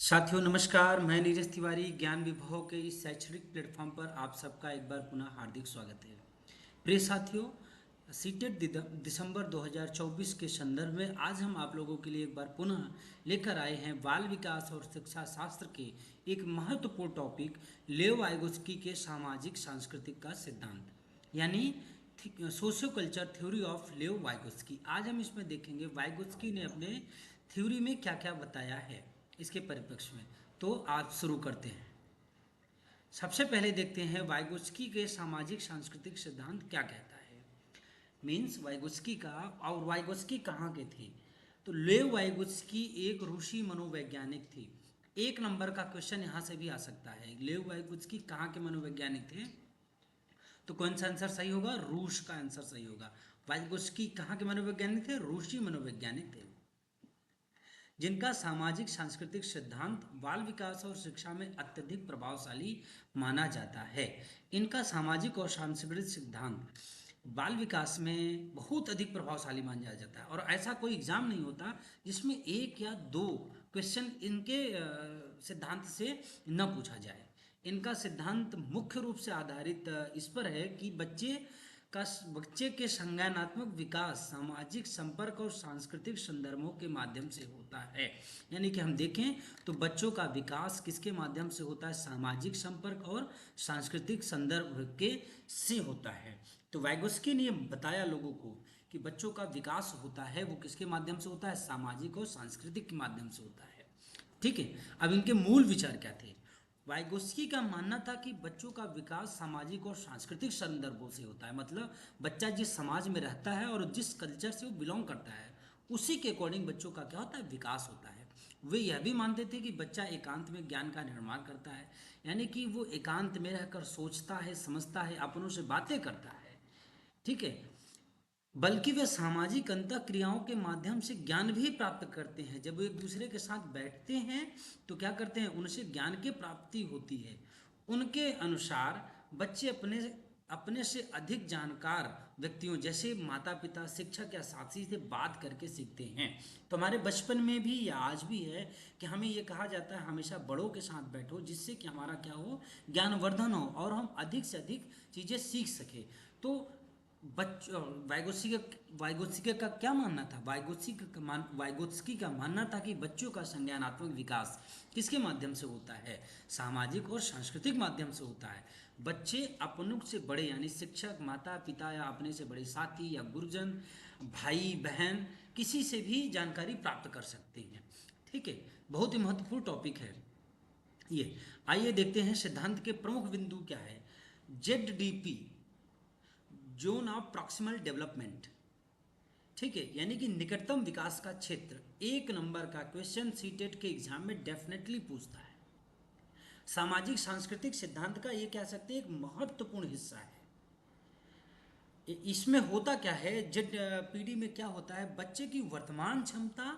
साथियों नमस्कार। मैं नीरज तिवारी ज्ञान विभाग के इस शैक्षणिक प्लेटफॉर्म पर आप सबका एक बार पुनः हार्दिक स्वागत है। प्रिय साथियों, सीटेट दिसंबर 2024 के संदर्भ में आज हम आप लोगों के लिए एक बार पुनः लेकर आए हैं बाल विकास और शिक्षा शास्त्र के एक महत्वपूर्ण टॉपिक लेव वाइगोत्स्की के सामाजिक सांस्कृतिक का सिद्धांत, यानी सोशियो कल्चर थ्योरी ऑफ लेव वाइगोत्स्की। आज हम इसमें देखेंगे वाइगोत्स्की ने अपने थ्योरी में क्या क्या बताया है इसके परिप्रेक्ष्य में। तो आज शुरू करते हैं। सबसे पहले देखते हैं वाइगोत्स्की के सामाजिक सांस्कृतिक सिद्धांत क्या कहता है। मीन्स वाइगोत्स्की का, और वाइगोत्स्की कहाँ के थे। तो लेव वाइगोत्स्की एक रूसी मनोवैज्ञानिक थे। एक नंबर का क्वेश्चन यहाँ से भी आ सकता है, लेव वाइगोत्स्की कहाँ के मनोवैज्ञानिक थे। तो कौन सा आंसर सही होगा? रूस का आंसर सही होगा। वाइगोत्स्की कहाँ के मनोवैज्ञानिक थे? रूसी मनोवैज्ञानिक थे, जिनका सामाजिक सांस्कृतिक सिद्धांत बाल विकास और शिक्षा में अत्यधिक प्रभावशाली माना जाता है। इनका सामाजिक और सांस्कृतिक सिद्धांत बाल विकास में बहुत अधिक प्रभावशाली माना जाता है, और ऐसा कोई एग्जाम नहीं होता जिसमें एक या दो क्वेश्चन इनके सिद्धांत से न पूछा जाए। इनका सिद्धांत मुख्य रूप से आधारित इस पर है कि बच्चे के संज्ञानात्मक विकास सामाजिक संपर्क और सांस्कृतिक संदर्भों के माध्यम से होता है। यानी कि हम देखें तो बच्चों का विकास किसके माध्यम से होता है? सामाजिक संपर्क और सांस्कृतिक संदर्भ के से होता है। तो वाइगोत्स्की ने बताया लोगों को कि बच्चों का विकास होता है वो किसके माध्यम से होता है? सामाजिक और सांस्कृतिक के माध्यम से होता है। ठीक है, अब इनके मूल विचार क्या थे? वाइगोत्स्की का मानना था कि बच्चों का विकास सामाजिक और सांस्कृतिक संदर्भों से होता है। मतलब बच्चा जिस समाज में रहता है और जिस कल्चर से वो बिलोंग करता है उसी के अकॉर्डिंग बच्चों का क्या होता है? विकास होता है। वे यह भी मानते थे कि बच्चा एकांत में ज्ञान का निर्माण करता है, यानी कि वो एकांत में रहकर सोचता है, समझता है, अपनों से बातें करता है। ठीक है, बल्कि वे सामाजिक अंतःक्रियाओं के माध्यम से ज्ञान भी प्राप्त करते हैं। जब वो एक दूसरे के साथ बैठते हैं तो क्या करते हैं? उनसे ज्ञान की प्राप्ति होती है। उनके अनुसार बच्चे अपने अपने से अधिक जानकार व्यक्तियों जैसे माता पिता, शिक्षक या साथी से बात करके सीखते हैं। तो हमारे बचपन में भी या आज भी है कि हमें ये कहा जाता है हमेशा बड़ों के साथ बैठो, जिससे कि हमारा क्या हो? ज्ञानवर्धन हो और हम अधिक से अधिक चीज़ें सीख सके। तो बच्चों वाइगोत्स्की का क्या मानना था? वाइगोत्स्की का मानना था कि बच्चों का संज्ञानात्मक विकास किसके माध्यम से होता है? सामाजिक और सांस्कृतिक माध्यम से होता है। बच्चे अपनों से बड़े यानी शिक्षक, माता पिता या अपने से बड़े साथी या गुरुजन, भाई बहन, किसी से भी जानकारी प्राप्त कर सकते हैं। ठीक है, बहुत ही महत्वपूर्ण टॉपिक है ये। आइए देखते हैं सिद्धांत के प्रमुख बिंदु क्या है। ZDP, zone of proximal development. ठीक है, यानी कि निकटतम विकास का क्षेत्र। एक नंबर का क्वेश्चन सीटेट के एग्जाम में डेफिनेटली पूछता है। सामाजिक सांस्कृतिक सिद्धांत का ये कह सकते हैं एक महत्वपूर्ण हिस्सा है। इसमें होता क्या है? ZPD में क्या होता है? बच्चे की वर्तमान क्षमता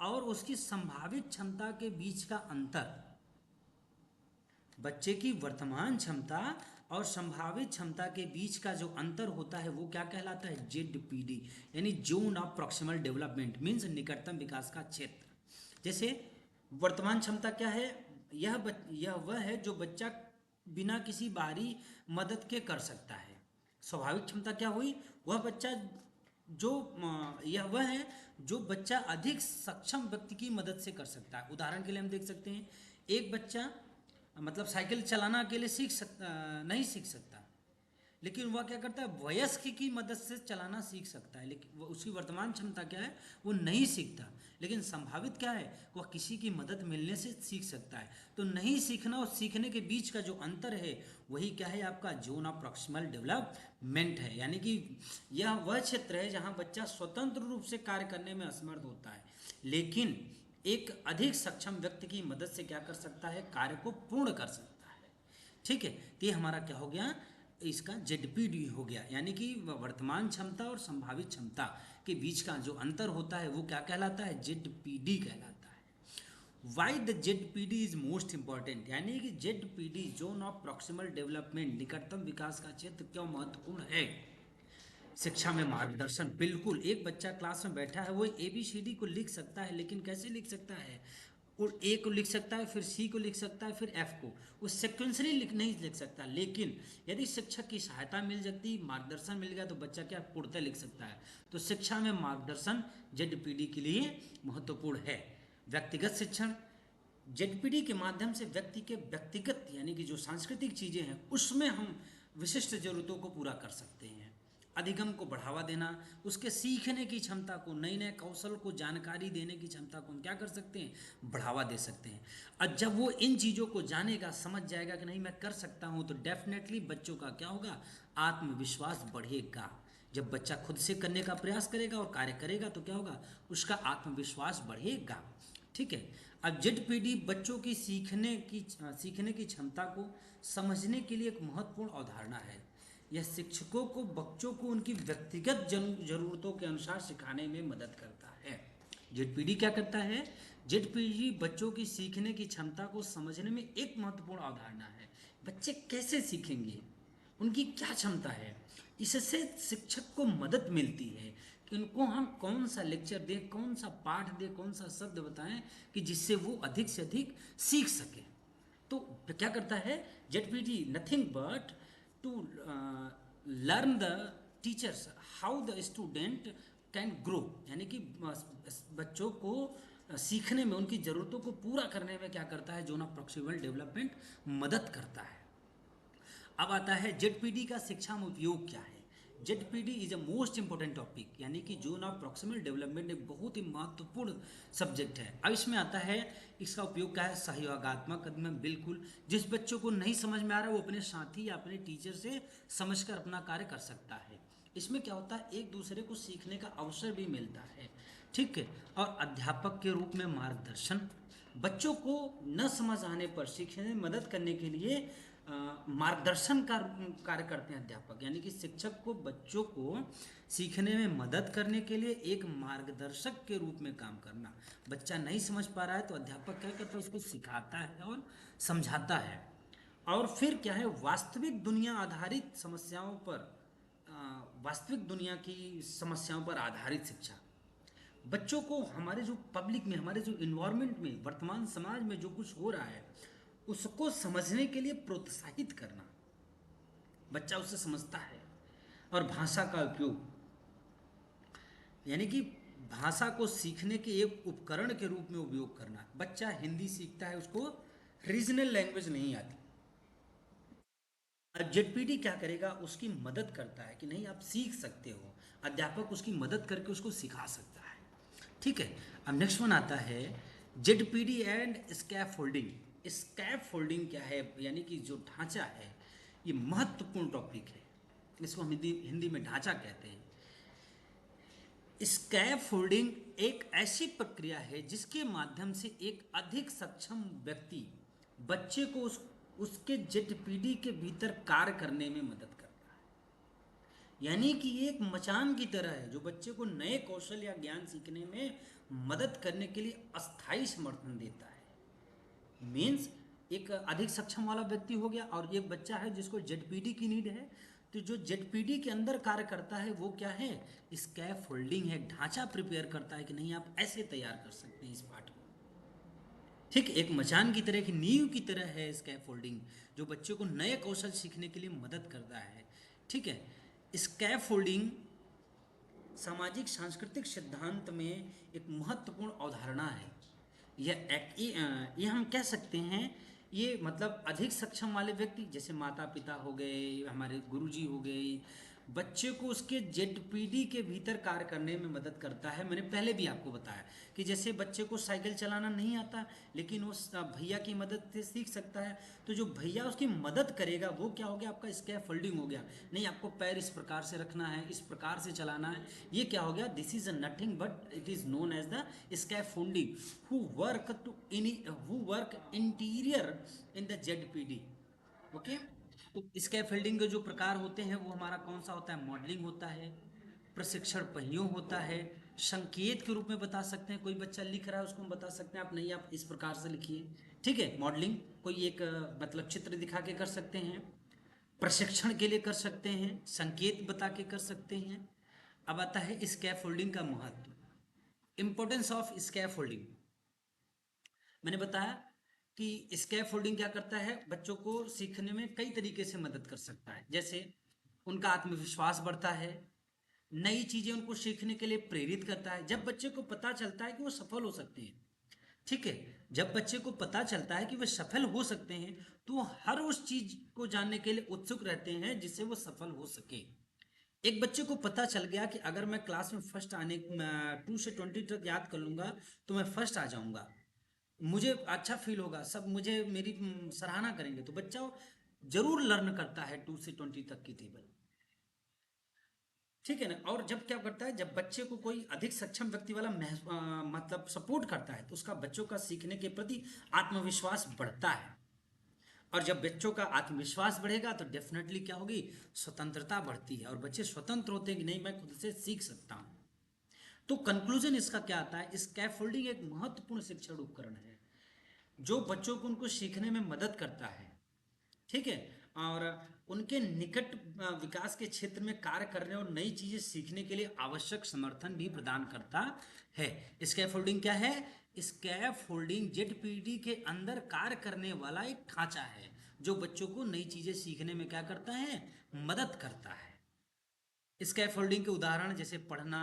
और उसकी संभावित क्षमता के बीच का अंतर। बच्चे की वर्तमान क्षमता और संभावित क्षमता के बीच का जो अंतर होता है वो क्या कहलाता है? ZPD, यानी zone of proximal development, means निकटतम विकास का क्षेत्र। जैसे वर्तमान क्षमता क्या है? यह वह है जो बच्चा बिना किसी बाहरी मदद के कर सकता है। स्वाभाविक क्षमता क्या हुई? वह बच्चा जो यह वह है जो बच्चा अधिक सक्षम व्यक्ति की मदद से कर सकता है। उदाहरण के लिए हम देख सकते हैं एक बच्चा मतलब साइकिल चलाना अकेले नहीं सीख सकता, लेकिन वह क्या करता है? वयस्क की मदद से चलाना सीख सकता है। लेकिन वो उसकी वर्तमान क्षमता क्या है? वो नहीं सीखता, लेकिन संभावित क्या है? वह किसी की मदद मिलने से सीख सकता है। तो नहीं सीखना और सीखने के बीच का जो अंतर है वही क्या है? आपका जोन ऑफ प्रॉक्सिमल डेवलपमेंट है। यानी कि यह वह क्षेत्र है जहाँ बच्चा स्वतंत्र रूप से कार्य करने में असमर्थ होता है, लेकिन एक अधिक सक्षम व्यक्ति की मदद से क्या कर सकता है? कार्य को पूर्ण कर सकता है। ठीक है, तो ये हमारा क्या हो गया? इसका ZPD हो गया, यानी कि वर्तमान क्षमता और संभावित क्षमता के बीच का जो अंतर होता है वो क्या कहलाता है? ZPD कहलाता है। Why the ZPD is most important, यानी कि ZPD zone of proximal development, निकटतम विकास का क्षेत्र क्यों महत्वपूर्ण है? शिक्षा में मार्गदर्शन। बिल्कुल, एक बच्चा क्लास में बैठा है वो ABCD को लिख सकता है, लेकिन कैसे लिख सकता है? और ए को लिख सकता है, फिर सी को लिख सकता है, फिर एफ को। वो सिक्वेंसली नहीं लिख सकता, लेकिन यदि शिक्षक की सहायता मिल जाती, मार्गदर्शन मिल गया, तो बच्चा क्या पूर्णतः लिख सकता है। तो शिक्षा में मार्गदर्शन जेडपीडी के लिए महत्वपूर्ण है। व्यक्तिगत शिक्षण, जेडपीडी के माध्यम से व्यक्ति के व्यक्तिगत यानी कि जो सांस्कृतिक चीज़ें हैं उसमें हम विशिष्ट जरूरतों को पूरा कर सकते हैं। अधिगम को बढ़ावा देना, उसके सीखने की क्षमता को, नए नए कौशल को, जानकारी देने की क्षमता को हम क्या कर सकते हैं, बढ़ावा दे सकते हैं। और जब वो इन चीज़ों को जानेगा, समझ जाएगा कि नहीं मैं कर सकता हूँ, तो डेफिनेटली बच्चों का क्या होगा, आत्मविश्वास बढ़ेगा। जब बच्चा खुद से करने का प्रयास करेगा और कार्य करेगा तो क्या होगा, उसका आत्मविश्वास बढ़ेगा। ठीक है। अब जेडपीडी बच्चों की सीखने की क्षमता को समझने के लिए एक महत्वपूर्ण अवधारणा है। यह शिक्षकों को बच्चों को उनकी व्यक्तिगत जरूरतों के अनुसार सिखाने में मदद करता है। जेडपीडी क्या करता है, जेडपीडी बच्चों की सीखने की क्षमता को समझने में एक महत्वपूर्ण अवधारणा है। बच्चे कैसे सीखेंगे, उनकी क्या क्षमता है, इससे शिक्षक को मदद मिलती है कि उनको हम कौन सा लेक्चर दें, कौन सा पाठ दें, कौन सा शब्द बताएं कि जिससे वो अधिक से अधिक सीख सके। तो क्या करता है ZPD, nothing but to learn the teachers how the student can grow, यानी कि बच्चों को सीखने में, उनकी ज़रूरतों को पूरा करने में क्या करता है, जोन ऑफ प्रॉक्सिमल डेवलपमेंट मदद करता है। अब आता है जेडपीडी का शिक्षा में उपयोग क्या है। ZPD is a most important topic, यानी कि जोन ऑफ प्रॉक्सिमल डेवलपमेंट एक बहुत ही महत्वपूर्ण सब्जेक्ट है। अब इसमें आता है इसका उपयोग क्या है, सहयोगात्मक कदम। बिल्कुल, जिस बच्चों को नहीं समझ में आ रहा है वो अपने साथी या अपने टीचर से समझकर अपना कार्य कर सकता है। इसमें क्या होता है, एक दूसरे को सीखने का अवसर भी मिलता है। ठीक है। और अध्यापक के रूप में मार्गदर्शन, बच्चों को न समझ आने पर सीखने में मदद करने के लिए मार्गदर्शन का कार्य करते हैं अध्यापक, यानी कि शिक्षक को बच्चों को सीखने में मदद करने के लिए एक मार्गदर्शक के रूप में काम करना। बच्चा नहीं समझ पा रहा है तो अध्यापक क्या करता है, उसको सिखाता है और समझाता है। और फिर क्या है, वास्तविक दुनिया आधारित समस्याओं पर, वास्तविक दुनिया की समस्याओं पर आधारित शिक्षा, बच्चों को हमारे जो पब्लिक में, हमारे जो इन्वायरमेंट में, वर्तमान समाज में जो कुछ हो रहा है उसको समझने के लिए प्रोत्साहित करना। बच्चा उससे समझता है। और भाषा का उपयोग, यानी कि भाषा को सीखने के एक उपकरण के रूप में उपयोग करना। बच्चा हिंदी सीखता है, उसको रीजनल लैंग्वेज नहीं आती, जेडपीडी क्या करेगा, उसकी मदद करता है कि नहीं आप सीख सकते हो। अध्यापक उसकी मदद करके उसको सिखा सकता है। ठीक है। अब नेक्स्ट वन आता है जेडपीडी एंड स्कैफ फोल्डिंग। स्कैफ फोल्डिंग क्या है, यानी कि जो ढांचा है, ये महत्वपूर्ण टॉपिक है। इसको हम हिंदी में ढांचा कहते हैं। स्कैफ फोल्डिंग एक ऐसी प्रक्रिया है जिसके माध्यम से एक अधिक सक्षम व्यक्ति बच्चे को उसके जेडपीडी के भीतर कार्य करने में मदद करता है। यानी कि ये एक मचान की तरह है जो बच्चे को नए कौशल या ज्ञान सीखने में मदद करने के लिए अस्थायी समर्थन देता है। मीन्स एक अधिक सक्षम वाला व्यक्ति हो गया और एक बच्चा है जिसको जेडपीडी की नीड है, तो जो जेडपीडी के अंदर कार्य करता है वो क्या है, स्कैफ फोल्डिंग है, ढांचा प्रिपेयर करता है कि नहीं आप ऐसे तैयार कर सकते हैं इस पाठ को। ठीक, एक मचान की तरह, एक नींव की तरह है स्कैफ फोल्डिंग, जो बच्चों को नए कौशल सीखने के लिए मदद करता है। ठीक है। स्कैफ फोल्डिंग सामाजिक सांस्कृतिक सिद्धांत में एक महत्वपूर्ण अवधारणा है। ये हम कह सकते हैं, ये मतलब अधिक सक्षम वाले व्यक्ति जैसे माता पिता हो गए, हमारे गुरुजी हो गए, बच्चे को उसके जेडपीडी के भीतर कार्य करने में मदद करता है। मैंने पहले भी आपको बताया कि जैसे बच्चे को साइकिल चलाना नहीं आता लेकिन वो भैया की मदद से सीख सकता है, तो जो भैया उसकी मदद करेगा वो क्या हो गया, आपका स्कैफ फोल्डिंग हो गया। नहीं आपको पैर इस प्रकार से रखना है, इस प्रकार से चलाना है, ये क्या हो गया, this is nothing but it is known as the scaffolding who work interior in the ZPD. Okay. तो स्कैफ फोल्डिंग के जो प्रकार होते हैं वो हमारा कौन सा होता है, मॉडलिंग होता है, प्रशिक्षण पहियों होता है, संकेत के रूप में बता सकते हैं। कोई बच्चा लिख रहा है उसको हम बता सकते हैं आप नहीं आप इस प्रकार से लिखिए। ठीक है। मॉडलिंग कोई एक मतलब चित्र दिखा के कर सकते हैं, प्रशिक्षण के लिए कर सकते हैं, संकेत बता के कर सकते हैं। अब आता है स्कैफ फोल्डिंग का महत्व, इंपॉर्टेंस ऑफ स्कैफ फोल्डिंग। मैंने बताया कि स्कैफ फोल्डिंग क्या करता है, बच्चों को सीखने में कई तरीके से मदद कर सकता है। जैसे उनका आत्मविश्वास बढ़ता है, नई चीजें उनको सीखने के लिए प्रेरित करता है। जब बच्चे को पता चलता है कि वो सफल हो सकते हैं, ठीक है, जब बच्चे को पता चलता है कि वे सफल हो सकते हैं, तो वो हर उस चीज को जानने के लिए उत्सुक रहते हैं जिससे वो सफल हो सके। एक बच्चे को पता चल गया कि अगर मैं क्लास में फर्स्ट आने 2 से 20 तक याद कर लूंगा तो मैं फर्स्ट आ जाऊंगा, मुझे अच्छा फील होगा, सब मुझे मेरी सराहना करेंगे, तो बच्चा जरूर लर्न करता है 2 से 20 तक की टेबल। ठीक है ना। और जब क्या करता है, जब बच्चे को कोई अधिक सक्षम व्यक्ति वाला मतलब सपोर्ट करता है, तो उसका बच्चों का सीखने के प्रति आत्मविश्वास बढ़ता है। और जब बच्चों का आत्मविश्वास बढ़ेगा तो डेफिनेटली क्या होगी, स्वतंत्रता बढ़ती है और बच्चे स्वतंत्र होते हैं कि नहीं, मैं खुद से सीख सकता हूँ। तो कंक्लूजन इसका क्या आता है, स्कैफोल्डिंग एक महत्वपूर्ण शिक्षण उपकरण है जो बच्चों को उनको सीखने में मदद करता है, ठीक है, और उनके निकट विकास के क्षेत्र में कार्य करने और नई चीजें सीखने के लिए आवश्यक समर्थन भी प्रदान करता है। स्कैफोल्डिंग क्या है, स्कैफोल्डिंग जेडपीटी के अंदर कार्य करने वाला एक ढांचा है जो बच्चों को नई चीजें सीखने में क्या करता है, मदद करता है। स्कैफोल्डिंग के उदाहरण जैसे पढ़ना,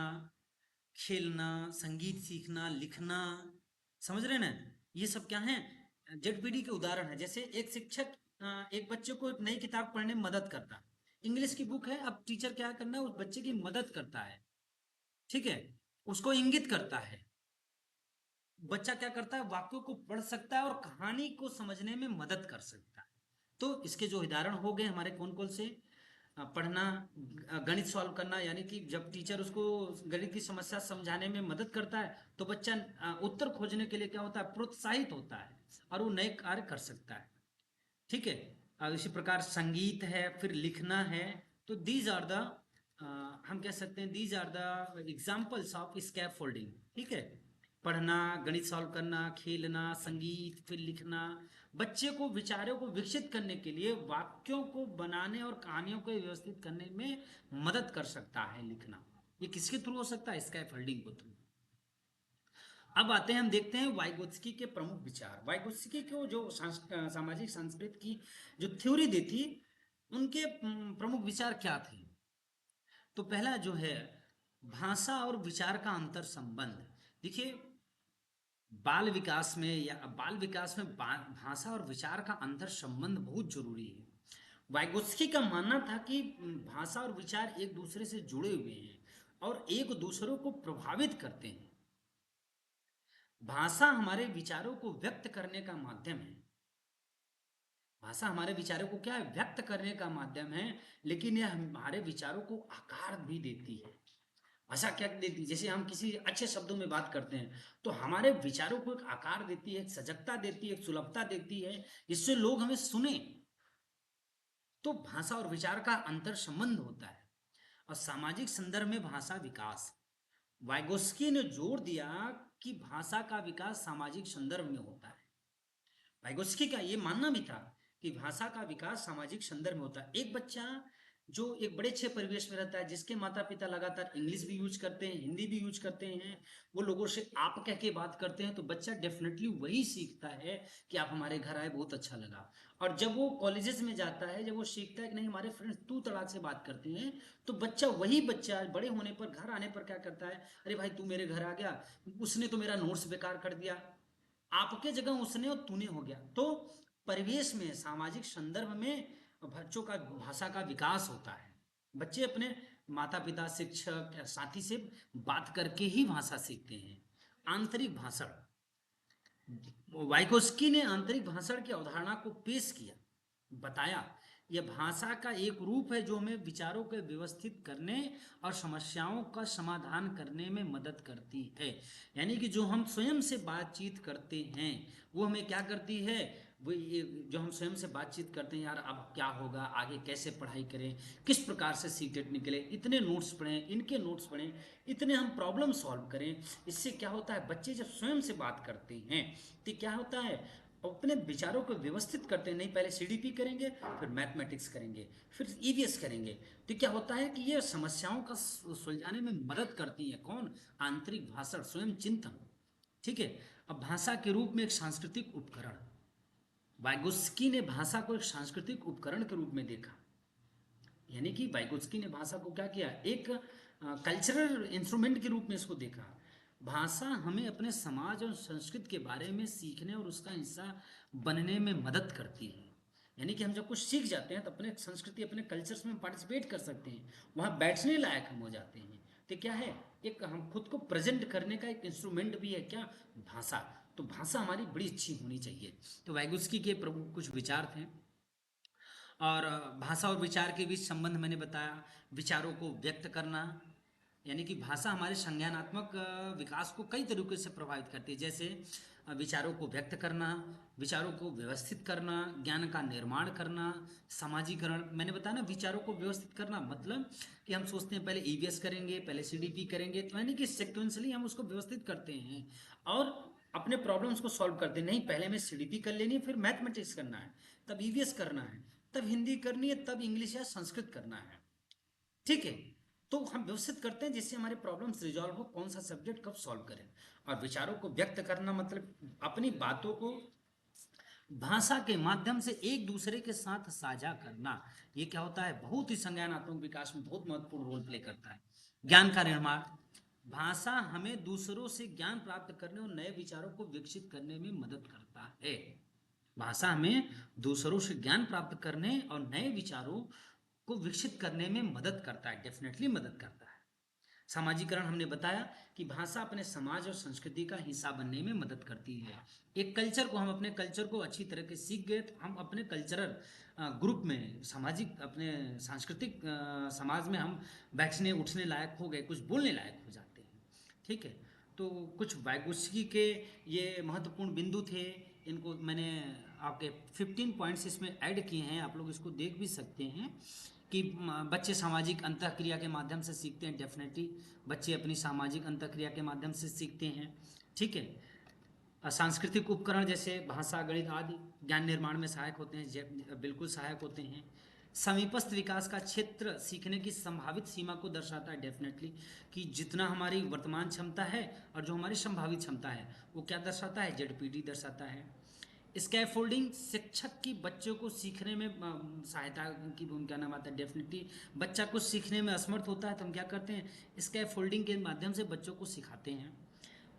खेलना, संगीत सीखना, लिखना, समझ रहे हैं ना, ये सब क्या है, जेडपीडी के उदाहरण है। जैसे एक शिक्षक एक बच्चे को एक नई किताब पढ़ने में मदद करता, इंग्लिश की बुक है, अब टीचर क्या करना है, उस बच्चे की मदद करता है, ठीक है, उसको इंगित करता है। बच्चा क्या करता है, वाक्यों को पढ़ सकता है और कहानी को समझने में मदद कर सकता है। तो इसके जो उदाहरण हो गए हमारे कौन कौन से, पढ़ना, गणित सॉल्व करना, यानी कि जब टीचर उसको गणित की समस्या समझाने में मदद करता है तो बच्चा उत्तर खोजने के लिए क्या होता है, प्रोत्साहित होता है और वो नए कार्य कर सकता है, ठीक है। इसी प्रकार संगीत है, फिर लिखना है। तो दीज आर द, हम कह सकते हैं these are the examples of scaffolding, ठीक है। पढ़ना, गणित सॉल्व करना, खेलना, संगीत, फिर लिखना, बच्चे को विचारों को विकसित करने के लिए वाक्यों को बनाने और कहानियों को व्यवस्थित करने में मदद कर सकता है लिखना। ये किसके थ्रू हो सकता है, स्कैप फोल्डिंग के थ्रू। अब आते हैं, हम देखते हैं वाइगोत्स्की के प्रमुख विचार। वाइगोत्स्की को जो सामाजिक संस्कृति की जो थ्योरी दी थी, उनके प्रमुख विचार क्या थे। तो पहला जो है, भाषा और विचार का अंतर संबंध। देखिए, बाल विकास में या बाल विकास में भाषा और विचार का अंतर संबंध बहुत जरूरी है। वाइगोत्स्की का मानना था कि भाषा और विचार एक दूसरे से जुड़े हुए हैं और एक दूसरे को प्रभावित करते हैं। भाषा हमारे विचारों को व्यक्त करने का माध्यम है, भाषा हमारे विचारों को क्या है, व्यक्त करने का माध्यम है, लेकिन यह हमारे विचारों को आकार भी देती है। भाषा क्या देती है, जैसे हम किसी अच्छे शब्दों में बात करते हैं तो हमारे विचारों को एक आकार देती है, एक सजगता देती है, एक सुलभता देती है, जिससे लोग हमें सुने। तो भाषा और विचार का अंतर संबंध होता है। और सामाजिक संदर्भ में भाषा विकास, वाइगोस्की ने जोर दिया कि भाषा का विकास सामाजिक संदर्भ में होता है। वाइगोत्स्की का ये मानना भी था कि भाषा का विकास सामाजिक संदर्भ में होता है। एक बच्चा जो एक बड़े अच्छे परिवेश में रहता है, जिसके माता पिता लगातार इंग्लिश भी यूज करते हैं, हिंदी भी यूज करते हैं, वो लोगों से आप कह के बात करते हैं, तो बच्चा डेफिनेटली वही सीखता है कि आप हमारे घर आए, बहुत अच्छा लगा। और जब वो कॉलेजेस में जाता है, जब वो सीखता है कि नहीं, हमारे फ्रेंड्स तू तड़ाक से बात करते हैं, तो बच्चा वही बच्चा बड़े होने पर, घर आने पर क्या करता है, अरे भाई तू मेरे घर आ गया, उसने तो मेरा नोट्स बेकार कर दिया, आपके जगह उसने और तूने हो गया। तो परिवेश में, सामाजिक संदर्भ में बच्चों का भाषा का विकास होता है। बच्चे अपने माता पिता, शिक्षक या साथी से बात करके ही भाषा सीखते हैं। आंतरिक भाषण, वाइकोस्की ने आंतरिक भाषण की अवधारणा को पेश किया, बताया यह भाषा का एक रूप है जो हमें विचारों को व्यवस्थित करने और समस्याओं का समाधान करने में मदद करती है। यानी कि जो हम स्वयं से बातचीत करते हैं वो हमें क्या करती है, वो ये जो हम स्वयं से बातचीत करते हैं, यार अब क्या होगा, आगे कैसे पढ़ाई करें, किस प्रकार से सीटेट निकले, इतने नोट्स पढ़ें, इनके नोट्स पढ़ें, इतने हम प्रॉब्लम सॉल्व करें। इससे क्या होता है, बच्चे जब स्वयं से बात करते हैं तो क्या होता है, अपने विचारों को व्यवस्थित करते हैं। नहीं, पहले सीडीपी करेंगे, फिर मैथमेटिक्स करेंगे, फिर ईवीएस करेंगे। तो क्या होता है कि ये समस्याओं का सुलझाने में मदद करती है, कौन, आंतरिक भाषण, स्वयं चिंतन, ठीक है। अब भाषा के रूप में एक सांस्कृतिक उपकरण, वाइगोत्स्की ने भाषा को एक सांस्कृतिक उपकरण के रूप में देखा। यानी कि वाइगोत्स्की ने भाषा को क्या किया, एक कल्चरल इंस्ट्रूमेंट के रूप में इसको देखा। भाषा हमें अपने समाज और संस्कृति के बारे में सीखने और उसका हिस्सा बनने में मदद करती है। यानी कि हम जब कुछ सीख जाते हैं तो अपने संस्कृति, अपने कल्चर्स में पार्टिसिपेट कर सकते हैं, वहाँ बैठने लायक हम हो जाते हैं। तो क्या है, एक हम खुद को प्रेजेंट करने का एक इंस्ट्रूमेंट भी है क्या, भाषा। तो भाषा हमारी बड़ी अच्छी होनी चाहिए। तो वाइगोत्स्की के प्रभु कुछ विचार थे। और भाषा और विचार के बीच संबंध मैंने बताया। विचारों को व्यक्त करना, यानी कि भाषा हमारे संज्ञानात्मक विकास को कई तरीके से प्रभावित करती है। जैसे विचारों को व्यक्त करना, विचारों को व्यवस्थित करना, ज्ञान का निर्माण करना, समाजीकरण। मैंने बताया ना, विचारों को व्यवस्थित करना मतलब कि हम सोचते हैं पहले ईवीएस करेंगे, पहले सीडीपी करेंगे, तो यानी कि सिक्वेंसली हम उसको व्यवस्थित करते हैं और अपने प्रॉब्लम्स को सॉल्व करते हैं। नहीं, पहले हमें सीडीपी कर लेनी है, फिर मैथमेटिक्स करना है, तब ईवीएस करना है, तब हिंदी करनी है, तब इंग्लिश या संस्कृत करना है। ठीक है, तो हम व्यवस्थित करते हैं जिससे हमारे प्रॉब्लम्स रिजॉल्व हो, कौन सा सब्जेक्ट कब सॉल्व करें। और विचारों को व्यक्त करना मतलब अपनी बातों को भाषा के माध्यम से एक दूसरे के साथ साझा करना। ये क्या होता है, बहुत ही संज्ञानात्मक विकास में बहुत महत्वपूर्ण रोल प्ले करता है। ज्ञान का निर्माण, भाषा हमें दूसरों से ज्ञान प्राप्त करने और नए विचारों को विकसित करने में मदद करता है। भाषा हमें दूसरों से ज्ञान प्राप्त करने और नए विचारों को विकसित करने में मदद करता है, डेफिनेटली मदद करता है। सामाजिकरण हमने बताया कि भाषा अपने समाज और संस्कृति का हिस्सा बनने में मदद करती है। एक कल्चर को, हम अपने कल्चर को अच्छी तरह से सीख गए तो हम अपने कल्चरल ग्रुप में, सामाजिक, अपने सांस्कृतिक समाज में हम बैठने उठने लायक हो गए, कुछ बोलने लायक हो जाते हैं। ठीक है, तो कुछ वाइगोत्स्की के ये महत्वपूर्ण बिंदु थे, इनको मैंने आपके 15 पॉइंट्स इसमें ऐड किए हैं, आप लोग इसको देख भी सकते हैं कि बच्चे सामाजिक अंतःक्रिया के माध्यम से सीखते हैं। डेफिनेटली बच्चे अपनी सामाजिक अंतःक्रिया के माध्यम से सीखते हैं। ठीक है, सांस्कृतिक उपकरण जैसे भाषा, गणित आदि ज्ञान निर्माण में सहायक होते हैं, बिल्कुल सहायक होते हैं। समीपस्थ विकास का क्षेत्र सीखने की संभावित सीमा को दर्शाता है। डेफिनेटली कि जितना हमारी वर्तमान क्षमता है और जो हमारी संभावित क्षमता है वो क्या दर्शाता है, जेडपीडी दर्शाता है। स्कैफोल्डिंग शिक्षक की बच्चों को सीखने में सहायता की भूमिका निभाता है। डेफिनेटली बच्चा कुछ सीखने में असमर्थ होता है तो हम क्या करते हैं, स्कैफोल्डिंग के माध्यम से बच्चों को सिखाते हैं।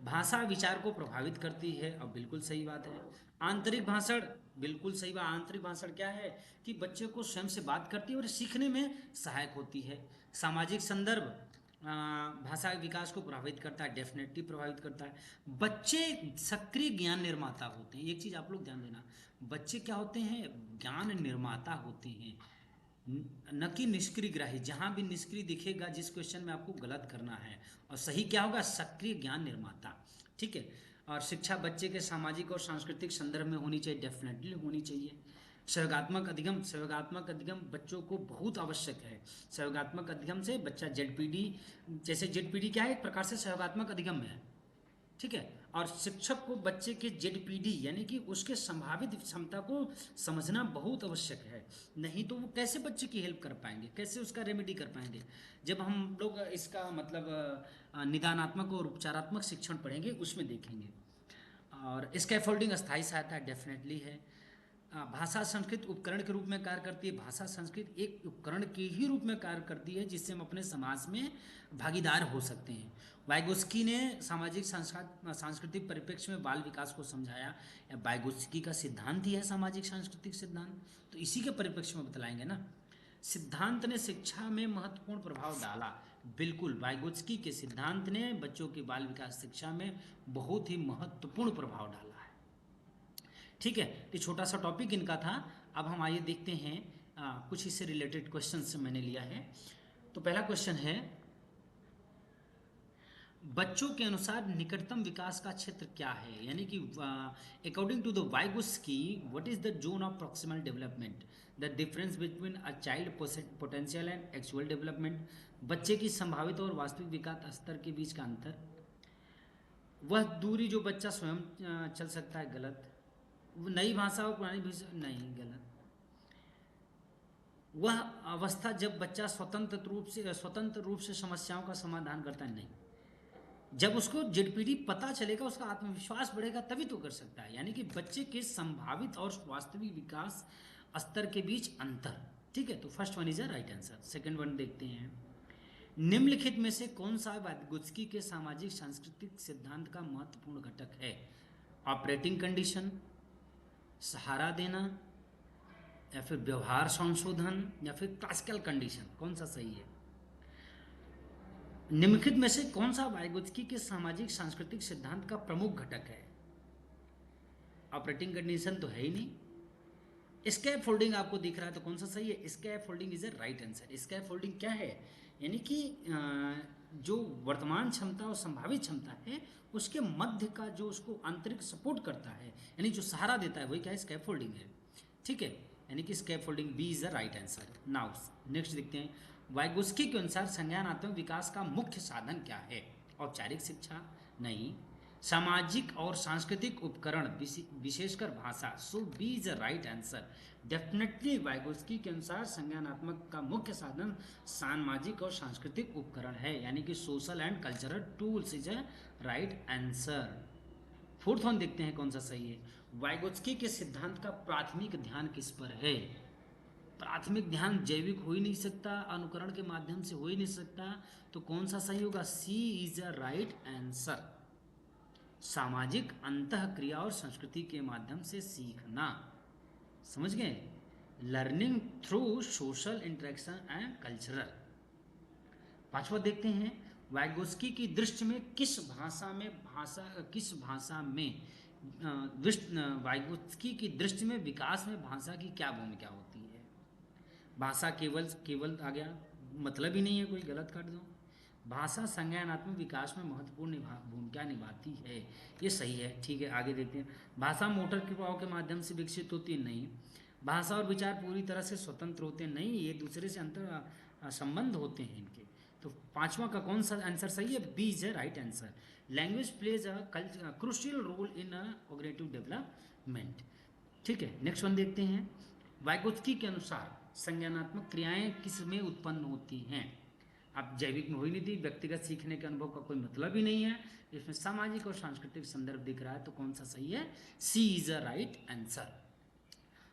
भाषा विचार को प्रभावित करती है, अब बिल्कुल सही बात है। आंतरिक भाषण, बिल्कुल सही बात। आंतरिक भाषण क्या है कि बच्चे को स्वयं से बात करती है और सीखने में सहायक होती है। सामाजिक संदर्भ भाषा के विकास को प्रभावित करता है, डेफिनेटली प्रभावित करता है। बच्चे सक्रिय ज्ञान निर्माता होते हैं, एक चीज आप लोग ध्यान देना, बच्चे क्या होते हैं, ज्ञान निर्माता होते हैं, न कि निष्क्रिय ग्राही। जहां भी निष्क्रिय दिखेगा जिस क्वेश्चन में आपको गलत करना है, और सही क्या होगा, सक्रिय ज्ञान निर्माता। ठीक है, और शिक्षा बच्चे के सामाजिक और सांस्कृतिक संदर्भ में होनी चाहिए, डेफिनेटली होनी चाहिए। सहयोगात्मक अधिगम, सहयोगात्मक अधिगम बच्चों को बहुत आवश्यक है। सहयोगात्मक अधिगम से बच्चा जेडपीडी, जैसे जेडपीडी क्या है, एक प्रकार से सहयोगात्मक अधिगम है। ठीक है, और शिक्षक को बच्चे के जेडपीडी यानी कि उसके संभावित क्षमता को समझना बहुत आवश्यक है। नहीं तो वो कैसे बच्चे की हेल्प कर पाएंगे, कैसे उसका रेमेडी कर पाएंगे। जब हम लोग इसका मतलब निदानात्मक और उपचारात्मक शिक्षण पढ़ेंगे उसमें देखेंगे। और स्कैफोल्डिंग अस्थायी सहायता डेफिनेटली है। भाषा संस्कृत उपकरण के रूप में कार्य करती है। भाषा संस्कृत एक उपकरण के ही रूप में कार्य करती है जिससे हम अपने समाज में भागीदार हो सकते हैं। वाइगोत्स्की ने सामाजिक सांस्कृतिक परिप्रेक्ष्य में बाल विकास को समझाया। वाइगोत्स्की का सिद्धांत ही है सामाजिक सांस्कृतिक सिद्धांत, तो इसी के परिप्रेक्ष्य में बतलाएंगे ना। सिद्धांत ने शिक्षा में महत्वपूर्ण प्रभाव डाला, बिल्कुल वाइगोत्स्की के सिद्धांत ने बच्चों की बाल विकास शिक्षा में बहुत ही महत्वपूर्ण प्रभाव डाला है। ठीक है, तो छोटा सा टॉपिक इनका था। अब हम आइए देखते हैं कुछ इससे रिलेटेड क्वेश्चन मैंने लिया है। तो पहला क्वेश्चन है, बच्चों के अनुसार निकटतम विकास का क्षेत्र क्या है। यानी कि according to the Vygotsky what is the zone of proximal development, the difference between a child potential and actual development, बच्चे की संभावित और वास्तविक विकास स्तर के बीच का अंतर, वह दूरी जो बच्चा स्वयं चल सकता है, गलत। नई भाषा और पुरानी भाषा, नहीं, गलत। वह अवस्था जब बच्चा स्वतंत्र रूप से समस्याओं का समाधान करता है, नहीं। जब उसको जेडपीडी पता चलेगा, उसका आत्मविश्वास बढ़ेगा, तभी तो कर सकता है। यानी कि बच्चे के संभावित और वास्तविक विकास स्तर के बीच अंतर। ठीक है, तो first one is a right answer. Second one देखते हैं, निम्नलिखित में से कौन सा वाइगोत्स्की के सामाजिक सांस्कृतिक सिद्धांत का महत्वपूर्ण घटक है? ऑपरेटिंग कंडीशन, सहारा देना, या फिर व्यवहार संशोधन, या फिर क्लासिकल कंडीशन, कौन सा सही है? निम्नलिखित में से कौन सा वाइगोत्स्की के सामाजिक सांस्कृतिक सिद्धांत का प्रमुख घटक है? ऑपरेटिंग कंडीशन तो है ही नहीं। स्कैप फोल्डिंग आपको दिख रहा है, तो कौन सा सही है? Scaffolding is a right answer. Scaffolding क्या है? यानी कि जो वर्तमान क्षमता और संभावित क्षमता है, उसके मध्य का जो उसको आंतरिक सपोर्ट करता है, यानी जो सहारा देता है, वही क्या है? स्कैप फोल्डिंग है। ठीक है, यानी कि scaffolding B is the right answer. Now next देखते हैं, वाइगोत्स्की के अनुसार संज्ञानात्मक विकास का मुख्य साधन क्या है? औपचारिक शिक्षा? नहीं। सामाजिक और सांस्कृतिक उपकरण, विशेषकर भाषा। So B is a right answer. Definitely Vygotsky के अनुसार संज्ञानात्मक का मुख्य साधन सामाजिक और सांस्कृतिक उपकरण है, यानी कि social and cultural tools is a right answer. Fourth one देखते हैं कौन सा सही है। वाइगोत्स्की के सिद्धांत का प्राथमिक ध्यान किस पर है? प्राथमिक ध्यान जैविक हो ही नहीं सकता, अनुकरण के माध्यम से हो ही नहीं सकता, तो कौन सा सही होगा? सी इज अ राइट आंसर। सामाजिक अंतः क्रिया और संस्कृति के माध्यम से सीखना, समझ गए? Learning through social interaction and cultural. पांचवा देखते हैं, वाइगोत्स्की की दृष्टि में किस भाषा में वाइगोत्स्की की दृष्टि में विकास में भाषा की क्या भूमिका होती है? भाषा केवल केवल आ गया, मतलब ही नहीं है कोई, गलत कर दो। भाषा संज्ञानात्मक विकास में महत्वपूर्ण भूमिका निभाती है, ये सही है। ठीक है, आगे देखते हैं, भाषा मोटर क्रियाओं के माध्यम से विकसित होती है? नहीं। भाषा और विचार पूरी तरह से स्वतंत्र होते हैं? नहीं, ये दूसरे से अंतर संबंध होते हैं इनके। तो पांचवा का कौन सा आंसर सही है? B is a right answer. Language plays a crucial role in cognitive development. ठीक है, नेक्स्ट वन देखते हैं, वाइगोत्स्की के अनुसार संज्ञानात्मक क्रियाएं किस में उत्पन्न होती हैं? अब जैविक में हो ही नहीं थी, व्यक्तिगत सीखने के अनुभव का कोई मतलब ही नहीं है, इसमें सामाजिक और सांस्कृतिक संदर्भ दिख रहा है, तो कौन सा सही है? सी इज अ राइट आंसर।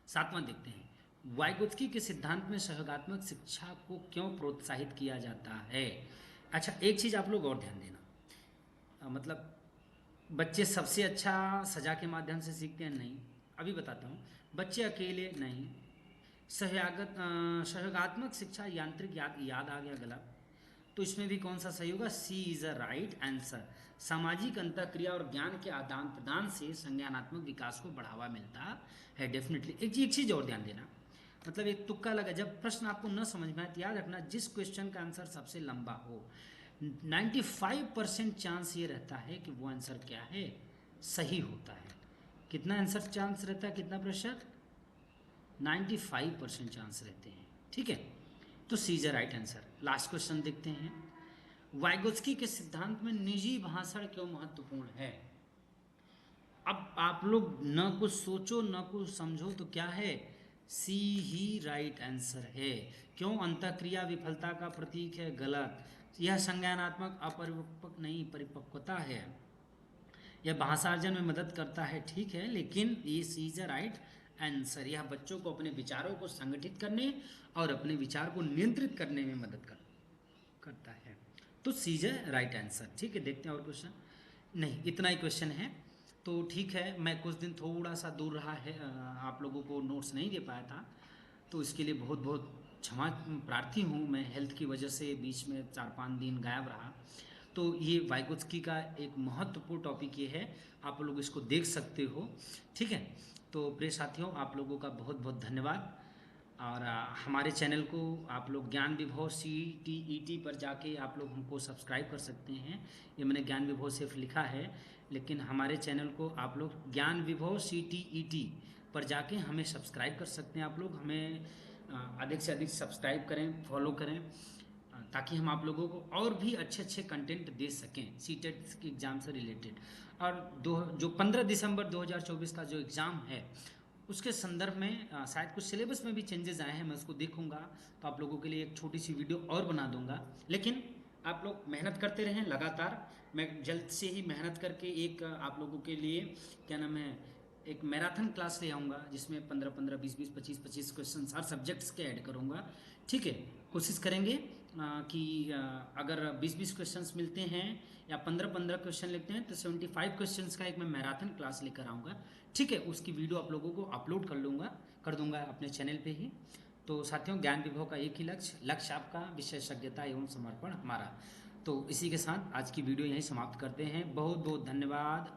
सातवां देखते हैं, वाइगोत्स्की के सिद्धांत में सहयोगात्मक शिक्षा को क्यों प्रोत्साहित किया जाता है? अच्छा, एक चीज आप लोग और ध्यान देना, मतलब बच्चे सबसे अच्छा सजा के माध्यम से सीखते हैं? नहीं, अभी बताता हूँ। बच्चे अकेले? नहीं। सहयोगात्मक शिक्षा यांत्रिक याद आ गया, गलत। तो इसमें भी कौन सा सही होगा? सी इज अ राइट आंसर। सामाजिक अंतःक्रिया और ज्ञान के आदान प्रदान से संज्ञानात्मक विकास को बढ़ावा मिलता है, डेफिनेटली। एक चीज और ध्यान देना, मतलब एक तुक्का लगा, जब प्रश्न आपको न समझ में आए तो याद रखना, जिस क्वेश्चन का आंसर सबसे लंबा हो, 95% चांस ये रहता है कि वो आंसर क्या है? सही होता है। कितना आंसर चांस रहता है, कितना प्रतिशत? 95% चांस रहते हैं। ठीक है, तो C is a right answer. Last question देखते हैं, वाइगोत्स्की के सिद्धांत में निजी भाषण क्यों महत्वपूर्ण है? अब आप लोग न कुछ सोचो न कुछ समझो, तो क्या है? सी ही राइट आंसर है। क्यों? अंतःक्रिया विफलता का प्रतीक है, गलत। यह संज्ञानात्मक अपरिपक्व नहीं, परिपक्वता है। यह भाषार्जन में मदद करता है, ठीक है, लेकिन ये सी इज अ राइट आंसर। यह बच्चों को अपने विचारों को संगठित करने और अपने विचार को नियंत्रित करने में मदद करता है, तो C is a right answer. ठीक है, देखते हैं और क्वेश्चन। नहीं, इतना ही क्वेश्चन है, तो ठीक है। मैं कुछ दिन थोड़ा सा दूर रहा है, आप लोगों को नोट्स नहीं दे पाया था, तो इसके लिए बहुत बहुत क्षमा प्रार्थी हूँ। मैं हेल्थ की वजह से बीच में 4-5 दिन गायब रहा। तो ये वाइगोत्स्की का एक महत्वपूर्ण टॉपिक ये है, आप लोग इसको देख सकते हो। ठीक है, तो प्रिय साथियों, आप लोगों का बहुत बहुत धन्यवाद। और हमारे चैनल को आप लोग ज्ञान विभव CTET पर जाके आप लोग हमको सब्सक्राइब कर सकते हैं। ये मैंने ज्ञान विभव सिर्फ लिखा है, लेकिन हमारे चैनल को आप लोग ज्ञान विभव CTET पर जाके हमें सब्सक्राइब कर सकते हैं। आप लोग हमें अधिक से अधिक सब्सक्राइब करें, फॉलो करें, ताकि हम आप लोगों को और भी अच्छे अच्छे कंटेंट दे सकें सीटेट के एग्ज़ाम से रिलेटेड। और जो 15 दिसंबर 2024 का जो एग्ज़ाम है, उसके संदर्भ में शायद कुछ सिलेबस में भी चेंजेस आए हैं, मैं उसको देखूंगा, तो आप लोगों के लिए एक छोटी सी वीडियो और बना दूंगा। लेकिन आप लोग मेहनत करते रहें लगातार। मैं जल्द से ही मेहनत करके एक आप लोगों के लिए क्या नाम है एक मैराथन क्लास ले आऊँगा, जिसमें 15-15, 20-20, 25-25 क्वेश्चन हर सब्जेक्ट्स के ऐड करूँगा। ठीक है, कोशिश करेंगे कि अगर 20-20 क्वेश्चंस मिलते हैं या 15-15 क्वेश्चन लिखते हैं तो 75 क्वेश्चंस का एक मैं मैराथन क्लास लेकर आऊँगा। ठीक है, उसकी वीडियो आप लोगों को अपलोड कर दूंगा अपने चैनल पे ही। तो साथियों, ज्ञान विभव का एक ही लक्ष्य आपका विशेषज्ञता एवं समर्पण हमारा। तो इसी के साथ आज की वीडियो यहीं समाप्त करते हैं। बहुत बहुत धन्यवाद।